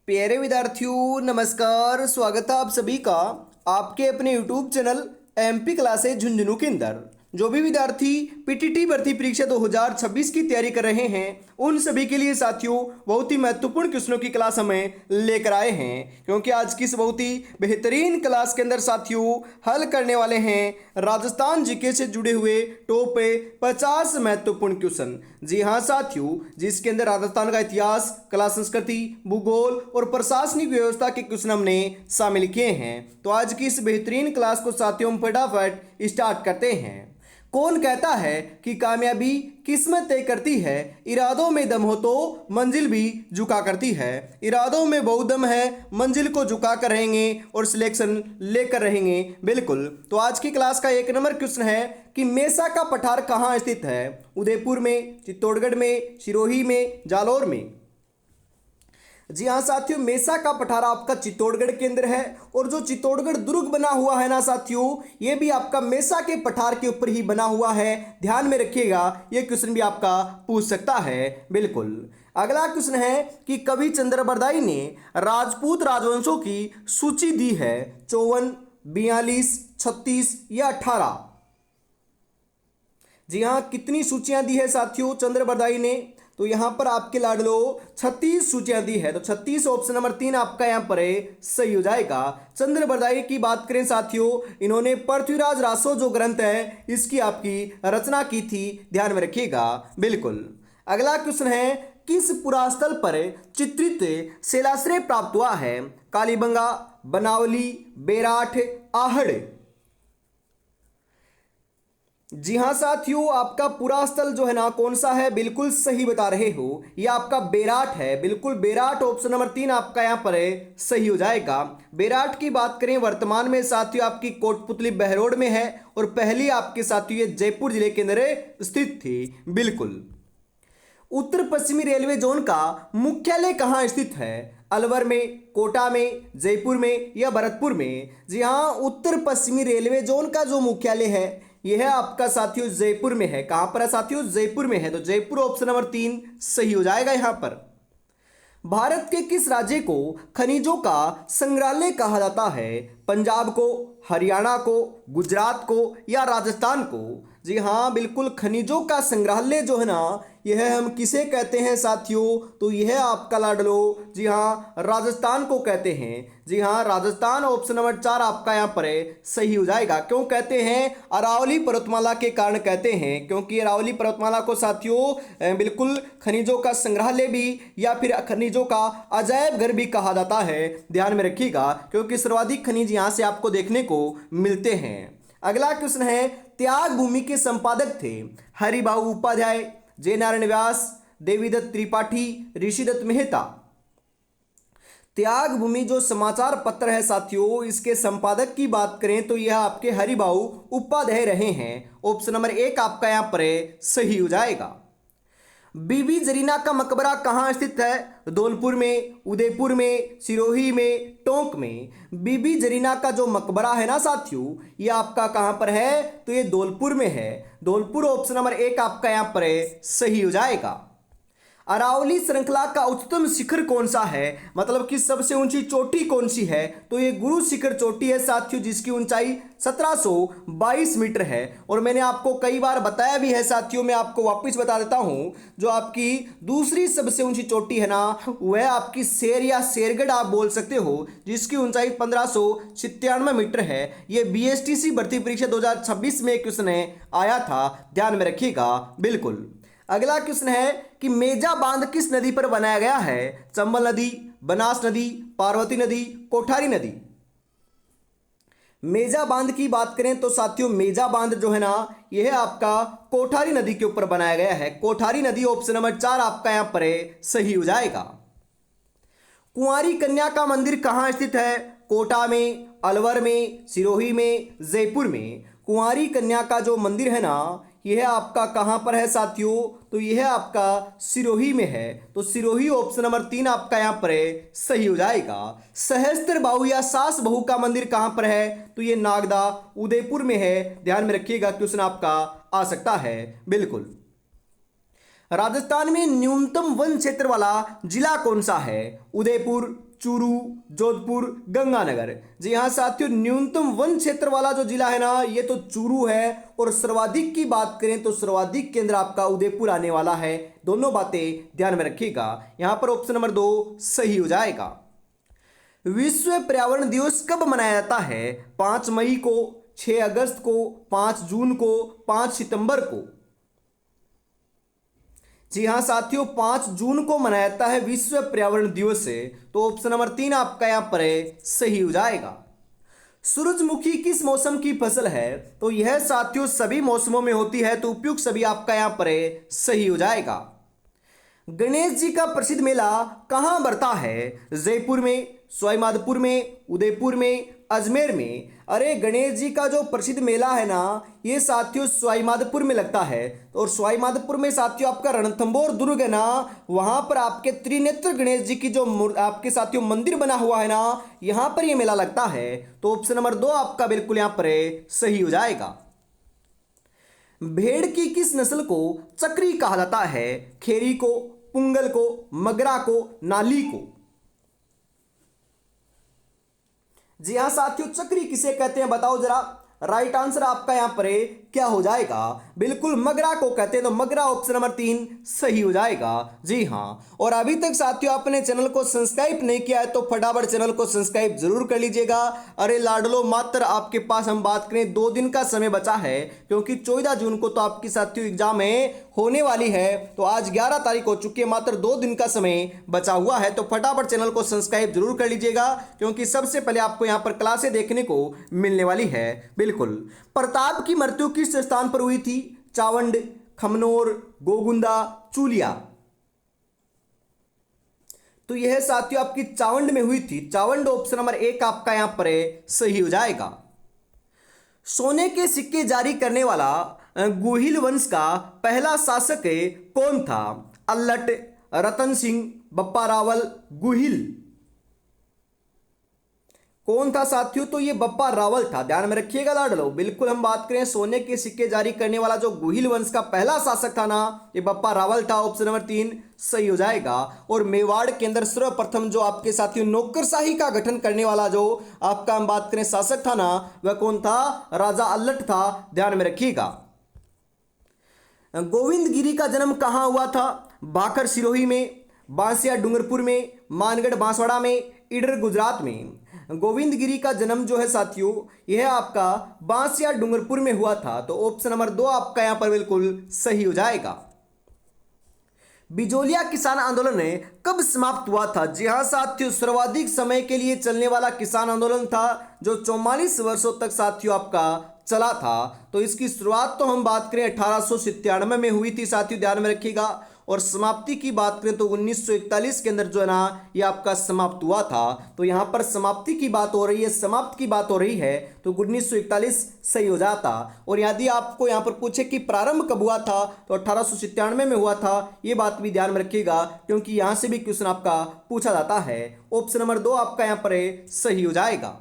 प्यारे विद्यार्थियों नमस्कार। स्वागत है आप सभी का आपके अपने YouTube channel MP classes Jhunjhunu के अंदर। जो भी विद्यार्थी पीटीटी भर्ती परीक्षा 2026 की तैयारी कर रहे हैं उन सभी के लिए साथियों बहुत ही महत्वपूर्ण क्वेश्चनों की क्लास हमें लेकर आए हैं, क्योंकि आज की इस बहुत ही बेहतरीन क्लास के अंदर साथियों हल करने वाले हैं राजस्थान जीके से जुड़े हुए टॉप 50 महत्वपूर्ण क्वेश्चन। जी हाँ साथियों, जिसके अंदर राजस्थान का इतिहास, कला संस्कृति, भूगोल और प्रशासनिक व्यवस्था के क्वेश्चन हमने शामिल किए हैं। तो आज की इस बेहतरीन क्लास को साथियों हम फटाफट स्टार्ट करते हैं। कौन कहता है कि कामयाबी किस्मत तय करती है, इरादों में दम हो तो मंजिल भी झुका करती है। इरादों में बहुत दम है, मंजिल को झुका कर रहेंगे और सिलेक्शन लेकर रहेंगे। बिल्कुल। तो आज की क्लास का 1 नंबर क्वेश्चन है कि मेसा का पठार कहाँ स्थित है? उदयपुर में, चित्तौड़गढ़ में, सिरोही में, जालौर में। जी हाँ साथियों, मेसा का पठारा आपका चित्तौड़गढ़ के अंदर है और जो चित्तौड़गढ़ दुर्ग बना हुआ है ना साथियों, ये भी आपका मेसा के पठार के ऊपर ही बना हुआ है। ध्यान में रखिएगा, ये क्वेश्चन भी आपका पूछ सकता है। बिल्कुल। अगला क्वेश्चन है कि कवि चंद्रबरदाई ने राजपूत राजवंशों की सूची दी है 54, 42, 36 या 18। जी हाँ, कितनी सूचियां दी है साथियों चंद्रबरदाई ने? तो यहां पर आपके लाडलो 36 सूचियां दी है। तो 36 ऑप्शन नंबर 3 आपका यहां पर सही हो जाएगा। चंद्रबरदाई की बात करें साथियों, इन्होंने पृथ्वीराज रासो जो ग्रंथ है इसकी आपकी रचना की थी। ध्यान में रखिएगा। बिल्कुल। अगला क्वेश्चन है किस पुरास्थल पर चित्रित शिलाश्रय प्राप्त हुआ है? कालीबंगा, बनावली, बेराठ, आहड़। जी हाँ साथियों, आपका पूरा स्थल जो है ना कौन सा है? बिल्कुल सही बता रहे हो, यह आपका बेराठ है। बिल्कुल बेराठ ऑप्शन नंबर 3 आपका यहाँ पर सही हो जाएगा। बेराठ की बात करें वर्तमान में साथियों आपकी कोटपुतली बहरोड में है और पहली आपके साथियों ये जयपुर जिले के अंदर स्थित थी। बिल्कुल। उत्तर पश्चिमी रेलवे जोन का मुख्यालय कहाँ स्थित है? अलवर में, कोटा में, जयपुर में या भरतपुर में? जी हाँ, उत्तर पश्चिमी रेलवे जोन का जो मुख्यालय है यह आपका साथियों जयपुर में है। कहां पर है साथियों? जयपुर में है। तो जयपुर ऑप्शन नंबर 3 सही हो जाएगा यहां पर। भारत के किस राज्य को खनिजों का संग्रहालय कहा जाता है? पंजाब को, हरियाणा को, गुजरात को या राजस्थान को? जी हाँ, बिल्कुल खनिजों का संग्रहालय जो है ना यह हम किसे कहते हैं साथियों? तो यह आपका लाडलो जी हाँ राजस्थान को कहते हैं। जी हाँ, राजस्थान ऑप्शन नंबर 4 आपका यहाँ पर सही हो जाएगा। क्यों कहते हैं? अरावली पर्वतमाला के कारण कहते हैं, क्योंकि अरावली पर्वतमाला को साथियों बिल्कुल खनिजों का संग्रहालय भी या फिर खनिजों का अजायब घर भी कहा जाता है। ध्यान में रखिएगा, क्योंकि सर्वाधिक खनिज यहाँ से आपको देखने को मिलते हैं। अगला क्वेश्चन है त्याग भूमि के संपादक थे हरिबाबू उपाध्याय, जय नारायण व्यास, देवीदत्त त्रिपाठी, ऋषिदत्त मेहता। त्याग भूमि जो समाचार पत्र है साथियों, इसके संपादक की बात करें तो यह आपके हरिबाबू उपाध्याय रहे हैं। ऑप्शन नंबर 1 आपका यहां पर सही हो जाएगा। बीबी जरीना का मकबरा कहाँ स्थित है? धौलपुर में, उदयपुर में, सिरोही में, टोंक में। बीबी जरीना का जो मकबरा है ना साथियों ये आपका कहां पर है? तो ये धौलपुर में है। धौलपुर ऑप्शन नंबर 1 आपका यहां पर सही हो जाएगा। अरावली श्रृंखला का उच्चतम शिखर कौन सा है? मतलब कि सबसे ऊंची चोटी कौन सी है? तो ये गुरु शिखर चोटी है साथियों, जिसकी ऊंचाई 1722 मीटर है। और मैंने आपको कई बार बताया भी है साथियों, मैं आपको वापस बता देता हूं, जो आपकी दूसरी सबसे ऊंची चोटी है ना वह आपकी शेर या शेरगढ़ आप बोल सकते हो, जिसकी ऊंचाई 1597 मीटर है। ये बीएसटीसी भर्ती परीक्षा 2026 में क्वेश्चन आया था। ध्यान में रखिएगा। बिल्कुल। अगला क्वेश्चन है कि मेजा बांध किस नदी पर बनाया गया है? चंबल नदी, बनास नदी, पार्वती नदी, कोठारी नदी। मेजा बांध की बात करें तो साथियों मेजा बांध जो है ना यह आपका कोठारी नदी के ऊपर बनाया गया है। कोठारी नदी ऑप्शन नंबर 4 आपका यहां पर सही हो जाएगा। कुंवारी कन्या का मंदिर कहां स्थित है? कोटा में, अलवर में, सिरोही में, जयपुर में। कुंवारी कन्या का जो मंदिर है ना यह आपका कहां पर है साथियों? तो यह आपका सिरोही में है। तो सिरोही ऑप्शन नंबर 3 आपका यहां पर सही हो जाएगा। सहस्त्र बाहु या सास बहू का मंदिर कहां पर है? तो यह नागदा, उदयपुर में है। ध्यान में रखिएगा, क्वेश्चन आपका आ सकता है। बिल्कुल। राजस्थान में न्यूनतम वन क्षेत्र वाला जिला कौन सा है? उदयपुर, चूरू, जोधपुर, गंगानगर। जी हाँ साथियों, न्यूनतम वन क्षेत्र वाला जो जिला है ना ये तो चूरू है, और सर्वाधिक की बात करें तो सर्वाधिक केंद्र आपका उदयपुर आने वाला है। दोनों बातें ध्यान में रखिएगा। यहां पर ऑप्शन नंबर 2 सही हो जाएगा। विश्व पर्यावरण दिवस कब मनाया जाता है? 5 मई को, 6 अगस्त को, 5 जून को, 5 सितंबर को। जी हाँ साथियों, 5 जून को मनाया जाता है विश्व पर्यावरण दिवस है। तो ऑप्शन नंबर 3 आपका यहां पर है सही हो जाएगा। सूरजमुखी किस मौसम की फसल है? तो यह साथियों सभी मौसमों में होती है, तो उपयुक्त सभी आपका यहां पर है सही हो जाएगा। गणेश जी का प्रसिद्ध मेला कहां बढ़ता है? जयपुर में, सवाईमाधोपुर में, उदयपुर में, अजमेर में। अरे गणेश जी का जो प्रसिद्ध मेला है ना ये साथियों सवाईमाधोपुर में लगता है। और सवाईमाधोपुर में साथियों आपका रणथंभौर दुर्ग है ना, वहां पर आपके त्रिनेत्र गणेश जी की जो आपके साथियों मंदिर बना हुआ है ना, यहां पर यह मेला लगता है। तो ऑप्शन नंबर 2 आपका बिल्कुल यहां पर है सही हो जाएगा। भेड़ की किस नस्ल को चक्री कहा जाता है? खेरी को, पुंगल को, मगरा को, नाली को। जी हां साथियों, चक्री किसे कहते हैं बताओ जरा। राइट आंसर आपका यहां पर है क्या हो जाएगा? बिल्कुल मगरा को कहते हैं। तो मगरा ऑप्शन नंबर 3 सही हो जाएगा। जी हां, और अभी तक साथियों आपने चैनल को सब्सक्राइब नहीं किया है तो फटाफट चैनल को सब्सक्राइब जरूर कर लीजिएगा। अरे लाडलो, मात्र आपके पास हम बात करें 2 दिन का समय बचा है, क्योंकि 14 जून को तो आपकी साथियों एग्जाम है होने वाली है। तो आज 11 तारीख हो चुकी है, मात्र 2 दिन का समय बचा हुआ है। तो फटाफट चैनल को सब्सक्राइब जरूर कर लीजिएगा, क्योंकि सबसे पहले आपको यहां पर क्लासें देखने को मिलने वाली है। बिल्कुल। प्रताप की मृत्यु किस स्थान पर हुई थी? चावंड, खमनोर, गोगुंदा, चूलिया। तो यह साथियों आपकी चावंड में हुई थी। चावंड ऑप्शन नंबर 1 आपका यहां पर सही हो जाएगा। सोने के सिक्के जारी करने वाला गुहिल वंश का पहला शासक कौन था? अल्लट, रतन सिंह, बप्पा रावल, गुहिल। कौन था साथियों? तो ये बप्पा रावल था। ध्यान में रखिएगा लाडलो। बिल्कुल हम बात करें सोने के सिक्के जारी करने वाला जो गुहिल वंश का पहला शासक था ना, ये बप्पा रावल था। ऑप्शन नंबर 3 सही हो जाएगा। और मेवाड़ के अंदर सर्वप्रथम जो आपके साथियों नौकरशाही का गठन करने वाला जो आपका हम बात करें शासक था ना, वह कौन था? राजा अल्लट था। ध्यान में रखिएगा। गोविंदगिरी का जन्म कहां हुआ था? बाकर सिरोही में, बांसिया डूंगरपुर में, मानगढ़ बांसवाड़ा में, ईडर गुजरात में। गोविंदगिरी का जन्म जो है साथियों यह आपका बांसिया डूंगरपुर में हुआ था। तो ऑप्शन नंबर 2 आपका यहां पर बिल्कुल सही हो जाएगा। बिजोलिया किसान आंदोलन कब समाप्त हुआ था? जी हां साथियों, सर्वाधिक समय के लिए चलने वाला किसान आंदोलन था, जो 44 वर्षों तक साथियों आपका चला था। तो इसकी शुरुआत तो हम बात करें 1897 में हुई थी साथियों, ध्यान में रखिएगा। और समाप्ति की बात करें तो 1941 के अंदर जो है ना ये आपका समाप्त हुआ था। तो यहां पर समाप्ति की बात हो रही है, समाप्त की बात हो रही है, तो 1941 सही हो जाता। और यदि आपको यहां पर पूछे कि प्रारंभ कब हुआ था, तो 1897 में हुआ था। ये बात भी ध्यान में रखिएगा, क्योंकि यहां से भी क्वेश्चन आपका पूछा जाता है। ऑप्शन नंबर 2 आपका यहां पर सही हो जाएगा।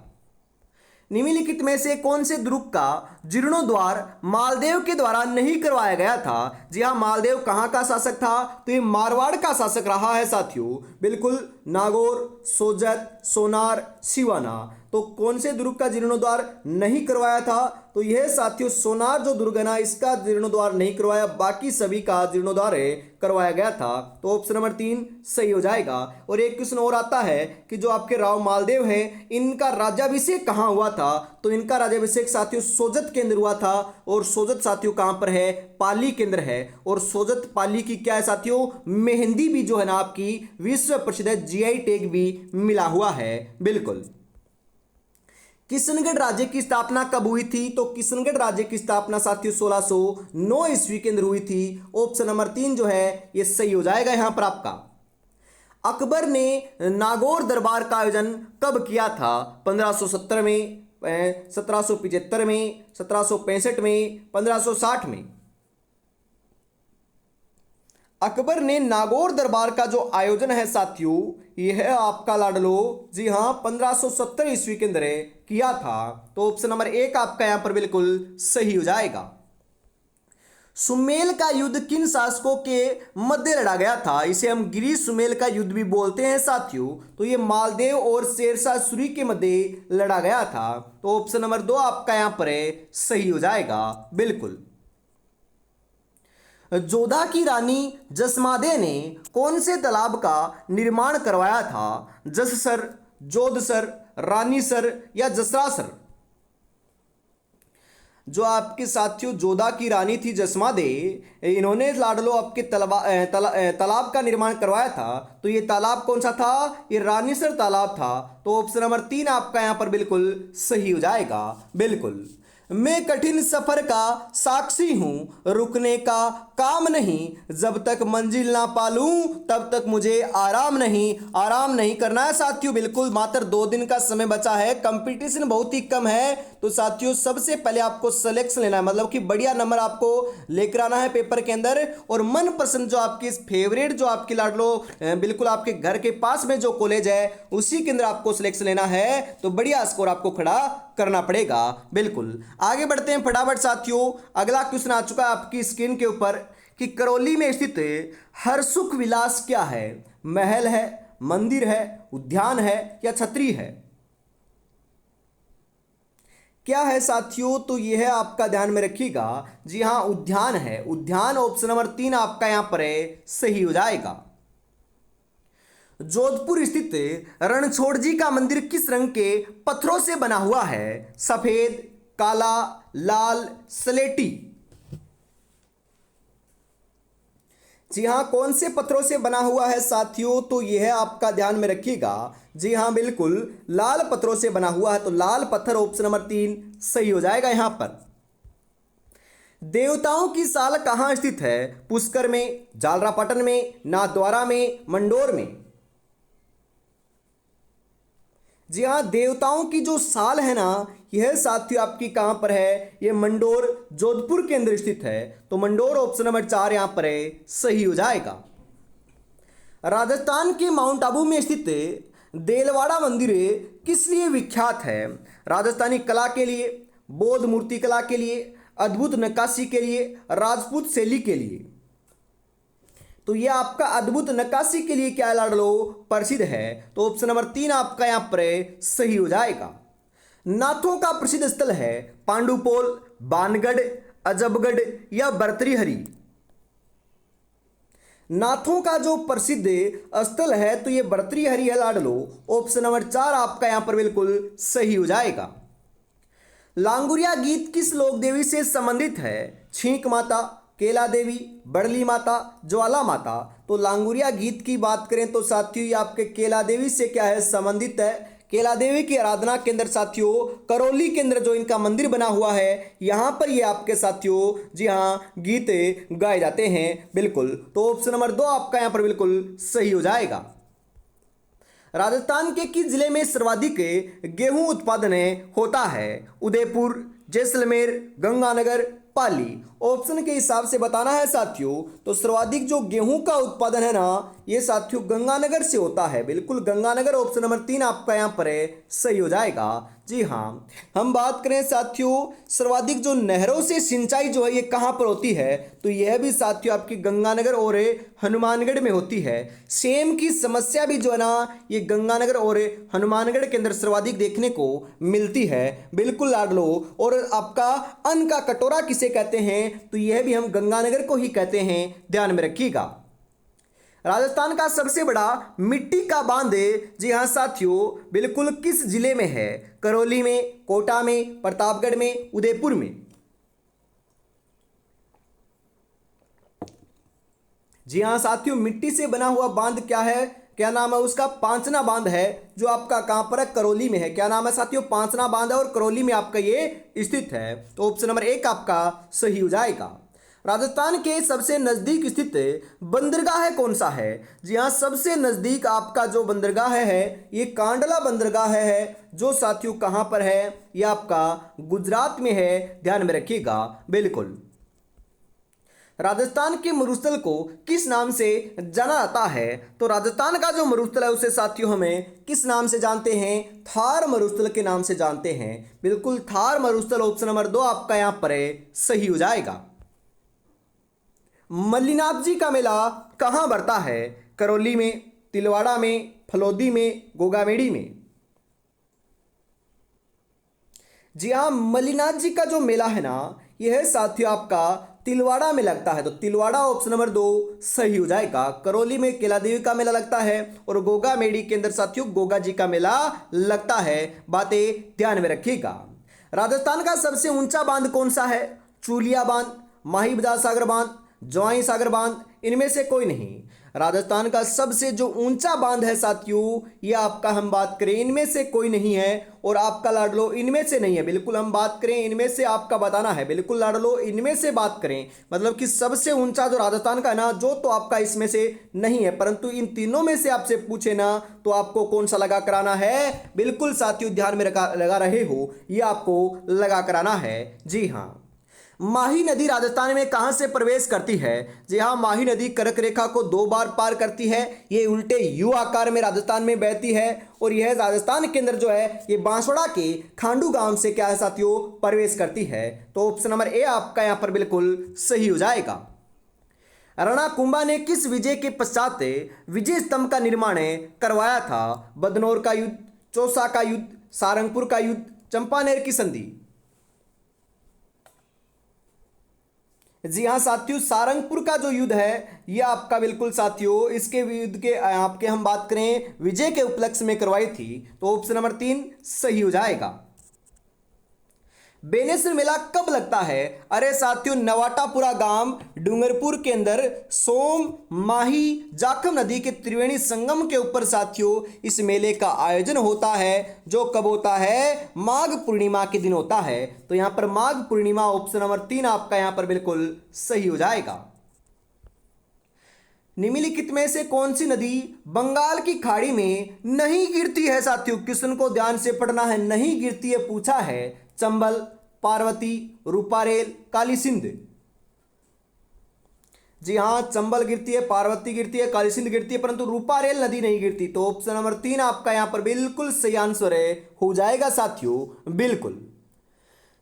निम्नलिखित में से कौन से दुर्ग का जीर्णोद्वार मालदेव के द्वारा नहीं करवाया गया था? जी हां, मालदेव कहां का शासक था? तो ये मारवाड़ का शासक रहा है साथियों। बिल्कुल, नागौर, सोजत, सोनार, सिवाना। तो कौन से दुर्ग का जीर्णोद्वार नहीं करवाया था? तो यह साथियों सोनार जो दुर्ग है ना इसका जीर्णोद्वार नहीं करवाया, बाकी सभी का जीर्णोद्वार करवाया गया था। तो ऑप्शन नंबर 3 सही हो जाएगा। और एक क्वेश्चन और आता है कि जो आपके राव मालदेव हैं इनका राज्याभिषेक कहां हुआ था? तो इनका राज्याभिषेक साथियों सोजत के अंदर हुआ था। और सोजत साथियों कहां पर है? पाली के अंदर है। और सोजत पाली की क्या है साथियों? मेहंदी भी जो है ना आपकी विश्व प्रसिद्ध है, जीआई टैग भी मिला हुआ है। बिल्कुल। किशनगढ़ राज्य की स्थापना कब हुई थी? तो किशनगढ़ राज्य की स्थापना साथियों 1609 ईस्वी के अंदर हुई थी। ऑप्शन नंबर 3 जो है ये सही हो जाएगा यहां पर आपका। अकबर ने नागौर दरबार का आयोजन कब किया था? 1570 में, 1775 में, 1765 में, 1560 में। अकबर ने नागौर दरबार का जो आयोजन है साथियों यह है आपका लाडलो, जी हां 1570 ईस्वी के अंदर किया था। तो ऑप्शन नंबर 1 आपका यहां पर बिल्कुल सही हो जाएगा। सुमेल का युद्ध किन शासकों के मध्य लड़ा गया था? इसे हम गिरी सुमेल का युद्ध भी बोलते हैं साथियों। तो ये मालदेव और शेरशाह सूरी के मध्य लड़ा गया था। तो ऑप्शन नंबर 2 आपका यहां पर सही हो जाएगा। बिल्कुल। जोधा की रानी जसमादे ने कौन से तालाब का निर्माण करवाया था? जससर, जोधसर, रानीसर या जसरासर? जो आपके साथियों जोधा की रानी थी जसमादे, इन्होंने लाडलो आपके तालाब का निर्माण करवाया था। तो ये तालाब कौन सा था? ये रानीसर तालाब था। तो ऑप्शन नंबर 3 आपका यहां पर बिल्कुल सही हो जाएगा। बिल्कुल। मैं कठिन सफर का साक्षी हूं, रुकने का काम नहीं, जब तक मंजिल ना पालूं तब तक मुझे आराम नहीं। आराम नहीं करना है साथियों। बिल्कुल मात्र 2 दिन का समय बचा है, कंपटीशन बहुत ही कम है। तो साथियों सबसे पहले आपको सिलेक्शन लेना है, मतलब कि बढ़िया नंबर आपको लेकर आना है पेपर के अंदर। और मनपसंद जो आपकी फेवरेट जो आपकी लाडलो बिल्कुल आपके घर के पास में जो कॉलेज है उसी के अंदर आपको सिलेक्शन लेना है। तो बढ़िया स्कोर आपको खड़ा करना पड़ेगा। बिल्कुल। आगे बढ़ते हैं फटाफट साथियों। अगला क्वेश्चन आ चुका है आपकी स्क्रीन के ऊपर कि करौली में स्थित हरसुख विलास क्या है? महल है, मंदिर है, उद्यान है या छतरी है? क्या है साथियों? तो यह है आपका ध्यान में रखिएगा। जी हां, उद्यान है। उद्यान ऑप्शन नंबर 3 आपका यहां पर सही हो जाएगा। जोधपुर स्थित रणछोड़ जी का मंदिर किस रंग के पत्थरों से बना हुआ है? सफेद, काला, लाल, स्लेटी? जी हां, कौन से पत्थरों से बना हुआ है साथियों? तो यह आपका ध्यान में रखिएगा। जी हां, बिल्कुल लाल पत्थरों से बना हुआ है। तो लाल पत्थर ऑप्शन नंबर 3 सही हो जाएगा यहां पर। देवताओं की साल कहां स्थित है? पुष्कर में, जालरापाटन में, नाथद्वारा में, मंडोर में? जी हाँ, देवताओं की जो साल है ना, यह साथियों आपकी कहां पर है? यह मंडोर जोधपुर के अंदर स्थित है। तो मंडोर ऑप्शन नंबर 4 यहां पर सही हो जाएगा। राजस्थान के माउंट आबू में स्थित देलवाड़ा मंदिर किस लिए विख्यात है? राजस्थानी कला के लिए, बौद्ध मूर्ति कला के लिए, अद्भुत नक्काशी के लिए, राजपूत शैली के लिए? तो यह आपका अद्भुत नक्काशी के लिए क्या लाडलो प्रसिद्ध है। तो ऑप्शन नंबर 3 आपका यहां पर सही हो जाएगा। नाथों का प्रसिद्ध स्थल है पांडुपोल, बानगढ़, अजबगढ़ या भर्तृहरि? नाथों का जो प्रसिद्ध स्थल है तो यह भर्तृहरि है लाडलो। ऑप्शन नंबर 4 आपका यहां पर बिल्कुल सही हो जाएगा। लांगुरिया गीत किस लोक देवी से संबंधित है? छींक माता, केला देवी, बड़ली माता, ज्वाला माता? तो लांगुरिया गीत की बात करें तो साथियों ये आपके केला देवी से क्या है? संबंधित है। केला देवी की आराधना के अंदर साथियों करौली के अंदर जो इनका मंदिर बना हुआ है यहां पर ये आपके साथियों जी हाँ गीत गाए जाते हैं। बिल्कुल। तो ऑप्शन नंबर 2 आपका यहां पर बिल्कुल सही हो जाएगा। राजस्थान के किस जिले में सर्वाधिक गेहूं उत्पादन होता है? उदयपुर, जैसलमेर, गंगानगर, पाली? ऑप्शन के हिसाब से बताना है साथियों। तो सर्वाधिक जो गेहूं का उत्पादन है ना ये साथियों गंगानगर से होता है। बिल्कुल गंगानगर ऑप्शन नंबर 3 आपका यहां पर सही हो जाएगा। जी हाँ, हम बात करें साथियों सर्वाधिक जो नहरों से सिंचाई जो है ये कहां पर होती है? तो यह भी साथियों आपकी गंगानगर और हनुमानगढ़ में होती है। सेम की समस्या भी जो है ना ये गंगानगर और हनुमानगढ़ के अंदर सर्वाधिक देखने को मिलती है। बिल्कुल लाडलो। और आपका अन्न का कटोरा किसे कहते हैं? तो यह भी हम गंगानगर को ही कहते हैं, ध्यान में रखिएगा। राजस्थान का सबसे बड़ा मिट्टी का बांध जी हाँ साथियों बिल्कुल किस जिले में है? करौली में, कोटा में, प्रतापगढ़ में, उदयपुर में? जी हाँ साथियों, मिट्टी से बना हुआ बांध क्या है? क्या नाम है उसका? पांचना बांध है, जो आपका कहां पर है? करौली में है। क्या नाम है साथियों? पांचना बांध है और करौली में आपका ये स्थित है। तो ऑप्शन नंबर 1 आपका सही हो जाएगा। राजस्थान के सबसे नजदीक स्थित बंदरगाह कौन सा है? जी हाँ, सबसे नजदीक आपका जो बंदरगाह है ये कांडला बंदरगाह है, जो साथियों कहां पर है? ये आपका गुजरात में है, ध्यान में रखिएगा। बिल्कुल। राजस्थान के मरुस्थल को किस नाम से जाना जाता है? तो राजस्थान का जो मरुस्थल है उसे साथियों हमें किस नाम से जानते हैं? थार मरुस्थल के नाम से जानते हैं। बिल्कुल थार मरुस्थल ऑप्शन नंबर 2 आपका यहां पर सही हो जाएगा। मल्लिनाथ जी का मेला कहाँ बढ़ता है? करौली में, तिलवाड़ा में, फलोदी में, गोगामेड़ी में? जी हाँ, मल्लिनाथ जी का जो मेला है ना, यह है साथियों आपका तिलवाड़ा में लगता है। तो तिलवाड़ा ऑप्शन नंबर 2 सही हो जाएगा। करौली में केला देवी का मेला लगता है और गोगामेड़ी के अंदर साथियों गोगा जी का मेला लगता है। बातें ध्यान में रखिएगा। राजस्थान का सबसे ऊंचा बांध कौन सा है? चूलिया बांध, माही बजाज सागर बांध, जवाई सागर बांध, इनमें से कोई नहीं। राजस्थान का सबसे जो ऊंचा बांध है साथियों, ये आपका हम बात करें इनमें से कोई नहीं है। और आपका लाडलो इनमें से नहीं है। बिल्कुल हम बात करें इनमें से, आपका बताना है। बिल्कुल लाडलो इनमें से बात करें, मतलब कि सबसे ऊंचा जो राजस्थान का है ना, जो तो आपका इसमें से नहीं है। परंतु इन तीनों में से आपसे पूछे ना, तो आपको कौन सा लगा कराना है? बिल्कुल साथियों ध्यान में लगा रहे हो, ये आपको लगा कराना है। जी हाँ। माही नदी राजस्थान में कहां से प्रवेश करती है? जी हाँ, माही नदी कर्क रेखा को 2 बार पार करती है। ये उल्टे यू आकार में राजस्थान में बहती है और यह राजस्थान के अंदर जो है ये बांसवाड़ा के खांडू गांव से क्या है साथियों, प्रवेश करती है। तो ऑप्शन नंबर ए आपका यहां पर बिल्कुल सही हो जाएगा। रणा कुंभा ने किस विजय के पश्चात विजय स्तंभ का निर्माण करवाया था? बदनौर का युद्ध, चौसा का युद्ध, सारंगपुर का युद्ध, चंपानेर की संधि? जी हाँ साथियों, सारंगपुर का जो युद्ध है ये आपका बिल्कुल साथियों इसके युद्ध के आपके हम बात करें विजय के उपलक्ष्य में करवाई थी। तो ऑप्शन नंबर 3 सही हो जाएगा। बेनेश्वर मेला कब लगता है? अरे साथियों, नवाटापुरा गांव डूंगरपुर के अंदर सोम, माही, जाखम नदी के त्रिवेणी संगम के ऊपर साथियों इस मेले का आयोजन होता है। जो कब होता है? माघ पूर्णिमा के दिन होता है। तो यहां पर माघ पूर्णिमा ऑप्शन नंबर 3 आपका यहां पर बिल्कुल सही हो जाएगा। निम्नलिखित में से कौन सी नदी बंगाल की खाड़ी में नहीं गिरती है? साथियों क्वेश्चन को ध्यान से पढ़ना है, नहीं गिरती है पूछा है। चंबल, पार्वती, रूपारेल, काली सिंध? जी हाँ, चंबल गिरती है, पार्वती गिरती है, काली सिंध गिरती है, परंतु रूपारेल नदी नहीं गिरती। तो ऑप्शन नंबर 3 आपका यहां पर बिल्कुल सही आंसर है, हो जाएगा साथियों बिल्कुल।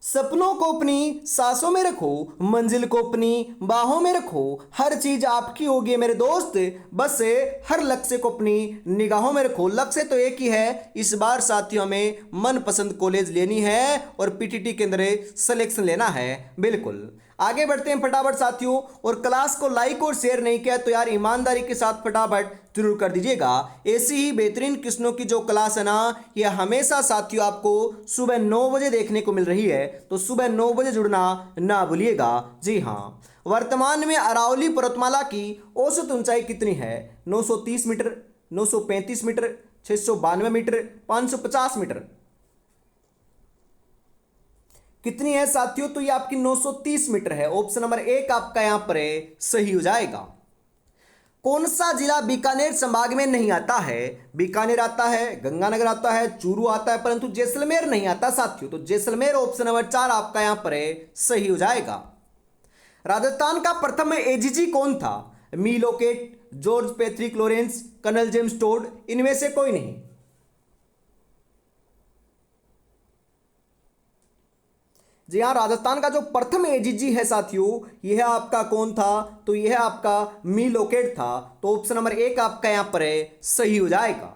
सपनों को अपनी सांसों में रखो, मंजिल को अपनी बाहों में रखो, हर चीज आपकी होगी मेरे दोस्त, बस हर लक्ष्य को अपनी निगाहों में रखो। लक्ष्य तो एक ही है, इस बार साथियों हमें मनपसंद कॉलेज लेनी है और पीटीटी के अंदर सिलेक्शन लेना है। बिल्कुल आगे बढ़ते हैं फटाफट साथियों। और क्लास को लाइक और शेयर नहीं किया तो यार ईमानदारी के साथ फटाफट जरूर कर दीजिएगा। ऐसी ही बेहतरीन किस्मों की जो क्लास है ना, ये हमेशा साथियों आपको सुबह 9 बजे देखने को मिल रही है। तो सुबह 9 बजे जुड़ना ना भूलिएगा। जी हाँ, वर्तमान में अरावली पर्वतमाला की औसत ऊंचाई कितनी है? 930 मीटर, 935 मीटर, 692 मीटर, 550 मीटर? कितनी है साथियों? तो ये आपकी 930 मीटर है। ऑप्शन नंबर 1 आपका यहां पर सही हो जाएगा। कौन सा जिला बीकानेर संभाग में नहीं आता है? बीकानेर आता है, गंगानगर आता है, चूरू आता है, परंतु जैसलमेर नहीं आता साथियों। तो जैसलमेर ऑप्शन नंबर 4 आपका यहां पर सही हो जाएगा। राजस्थान का प्रथम एजीजी कौन था? मी Lockett, George Patrick Lawrence, colonel James Tod, इनमें से कोई नहीं। जी हाँ, राजस्थान का जो प्रथम एजीजी है साथियों, यह आपका कौन था? तो यह आपका मी लोकेट था। तो ऑप्शन नंबर 1 आपका यहां पर सही हो जाएगा।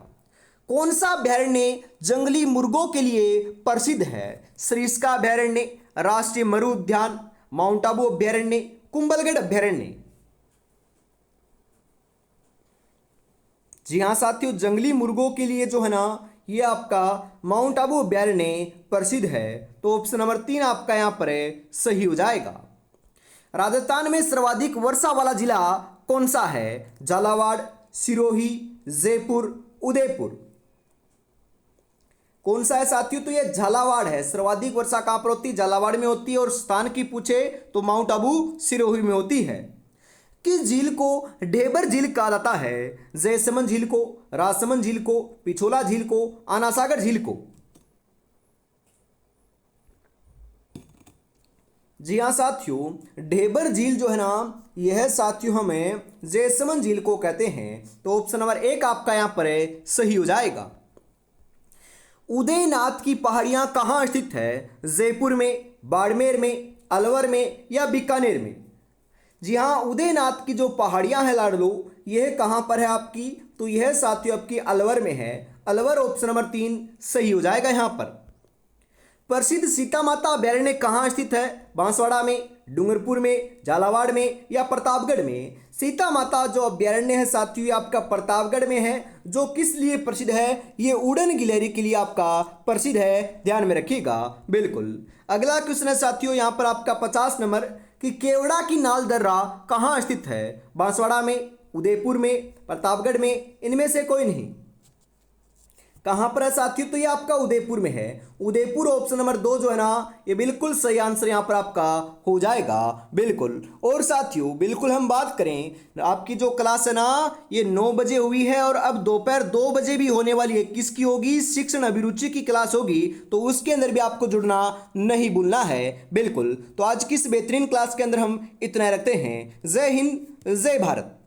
कौन सा अभ्यारण्य जंगली मुर्गों के लिए प्रसिद्ध है? सरिस्का अभ्यारण्य, राष्ट्रीय मरु उद्यान, माउंट आबू अभ्यारण्य, कुंभलगढ़ अभ्यारण्य? जी हाँ साथियों, जंगली मुर्गों के लिए जो है ना, ये आपका माउंट आबू अभ्यारण्य प्रसिद्ध है। तो ऑप्शन नंबर 3 आपका यहां पर सही हो जाएगा। राजस्थान में सर्वाधिक वर्षा वाला जिला कौन सा है? झालावाड़, सिरोही, जयपुर, उदयपुर? कौन सा है साथियों? तो ये झालावाड़ है। सर्वाधिक वर्षा कहां पर होती है? झालावाड़ में होती है। और स्थान की पूछे तो माउंट आबू सिरोही में होती है। किस झील को ढेबर झील कहा जाता है? जयसमंद झील को, राजसमंद झील को, पिछोला झील को, आनासागर झील को? जी हाँ साथियों, ढेबर झील जो है ना, यह साथियों हमें जयसमंद झील को कहते हैं। तो ऑप्शन नंबर 1 आपका यहां पर सही हो जाएगा। उदयनाथ की पहाड़ियां कहां स्थित है? जयपुर में, बाड़मेर में, अलवर में या बीकानेर में? जी हाँ, उदयनाथ की जो पहाड़ियाँ हैं लाडलो, यह कहाँ पर है आपकी? तो यह साथियों आपकी अलवर में है। अलवर ऑप्शन नंबर 3 सही हो जाएगा यहाँ पर। प्रसिद्ध सीता माता अभ्यारण्य कहाँ स्थित है? बांसवाड़ा में, डूंगरपुर में, झालावाड़ में या प्रतापगढ़ में? सीता माता जो अभ्यारण्य है साथियों ये आपका प्रतापगढ़ में है। जो किस लिए प्रसिद्ध है? ये उड़न गिलहरी के लिए आपका प्रसिद्ध है, ध्यान में रखिएगा। बिल्कुल। अगला क्वेश्चन है साथियों यहाँ पर आपका 50 नंबर कि केवड़ा की नाल दर्रा कहाँ स्थित है? बांसवाड़ा में, उदयपुर में, प्रतापगढ़ में, इनमें से कोई नहीं। कहाँ पर है साथियों? तो ये आपका उदयपुर में है। उदयपुर ऑप्शन नंबर 2 जो है ना ये बिल्कुल सही आंसर यहाँ पर आपका हो जाएगा। बिल्कुल। और साथियों बिल्कुल हम बात करें आपकी जो क्लास है ना ये 9 बजे हुई है और अब दोपहर 2 बजे भी होने वाली है। किसकी होगी? शिक्षण अभिरुचि की क्लास होगी, तो उसके अंदर भी आपको जुड़ना नहीं भूलना है। बिल्कुल। तो आज की इस बेहतरीन क्लास के अंदर हम इतना रखते हैं। जय हिंद, जय भारत।